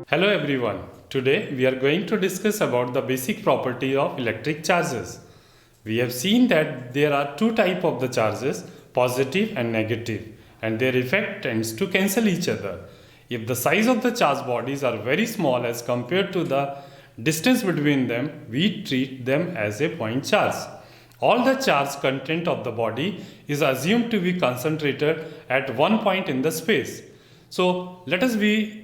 Hello everyone. Today we are going to discuss about the basic property of electric charges. We have seen that there are two types of the charges, positive and negative, and their effect tends to cancel each other. If the size of the charge bodies are very small as compared to the distance between them, we treat them as a point charge. All the charge content of the body is assumed to be concentrated at one point in the space. So let us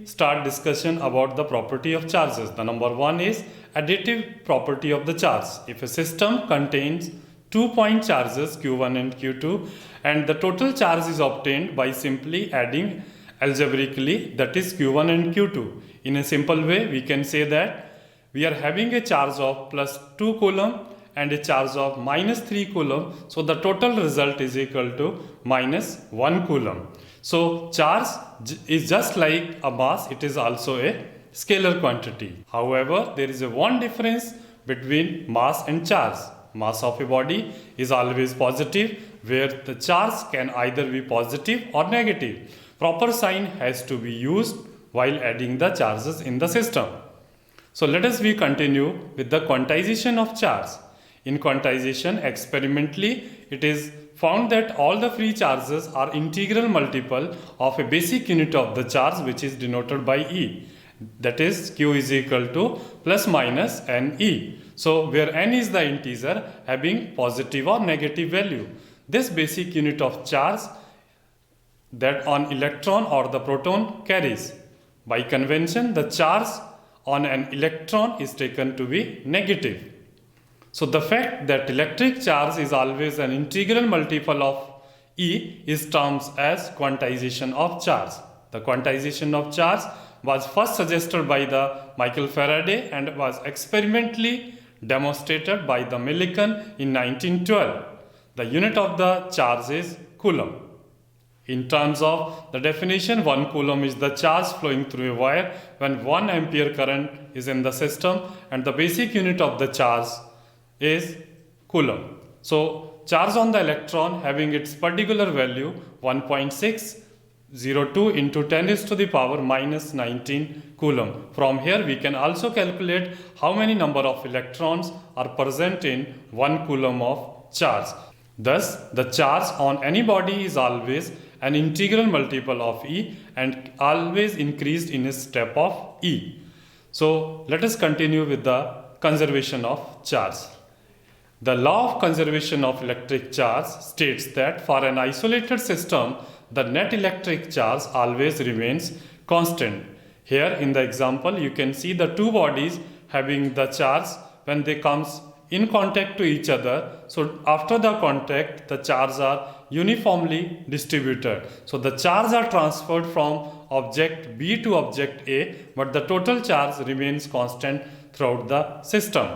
start discussion about the property of charges. The number one is additive property of the charge. If a system contains 2 point charges Q1 and Q2 and the total charge is obtained by simply adding algebraically, that is Q1 and Q2. In a simple way, we can say that we are having a charge of plus 2 coulomb and a charge of minus 3 coulomb. So the total result is equal to minus 1 coulomb. So charge is just like a mass, it is also a scalar quantity. However, there is one difference between mass and charge. Mass of a body is always positive, where the charge can either be positive or negative. Proper sign has to be used while adding the charges in the system. So let us continue with the quantization of charge. In quantization, experimentally, it is found that all the free charges are integral multiple of a basic unit of the charge, which is denoted by E. That is, Q is equal to plus minus n E. So where n is the integer having positive or negative value. This basic unit of charge that an electron or the proton carries. By convention, the charge on an electron is taken to be negative. So the fact that electric charge is always an integral multiple of E is termed as quantization of charge. The quantization of charge was first suggested by the Michael Faraday and was experimentally demonstrated by the Millikan in 1912. The unit of the charge is coulomb. In terms of the definition, 1 coulomb is the charge flowing through a wire when 1 ampere current is in the system, and the basic unit of the charge is coulomb. So charge on the electron having its particular value 1.602 into 10 raised to the power minus 19 coulomb. From here we can also calculate how many number of electrons are present in 1 coulomb of charge. Thus the charge on any body is always an integral multiple of E and always increased in a step of E. So let us continue with the conservation of charge. The law of conservation of electric charge states that for an isolated system, the net electric charge always remains constant. Here in the example, you can see the two bodies having the charge when they comes in contact to each other. So after the contact, the charges are uniformly distributed. So the charges are transferred from object B to object A, but the total charge remains constant throughout the system.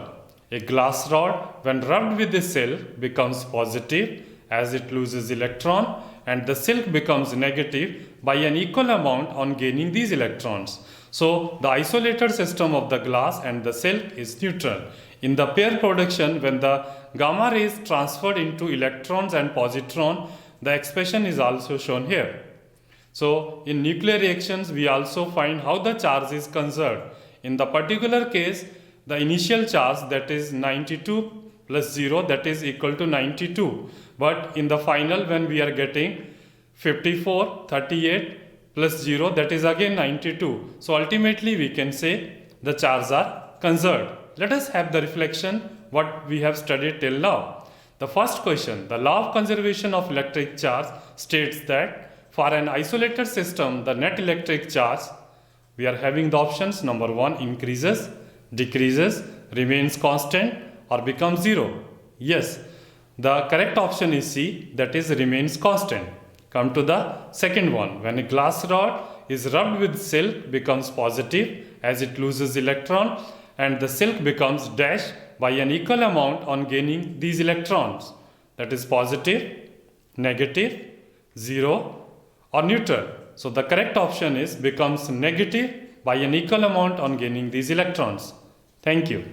A glass rod, when rubbed with a silk, becomes positive as it loses electron, and the silk becomes negative by an equal amount on gaining these electrons. So the isolated system of the glass and the silk is neutral. In the pair production, when the gamma rays transferred into electrons and positron, the expression is also shown here. So in nuclear reactions, we also find how the charge is conserved. In the particular case, the initial charge, that is 92 plus 0, that is equal to 92. But in the final, when we are getting 54, 38 plus 0, that is again 92. So ultimately we can say the charges are conserved. Let us have the reflection what we have studied till now. The first question, the law of conservation of electric charge states that for an isolated system, the net electric charge, we are having the options. Number 1, increases, decreases, remains constant, or becomes 0. Yes, the correct option is C, that is remains constant. Come to the second one. When a glass rod is rubbed with silk, becomes positive as it loses electron, and the silk becomes dash by an equal amount on gaining these electrons. That is positive, negative, 0, or neutral. So the correct option is becomes negative by an equal amount on gaining these electrons. Thank you.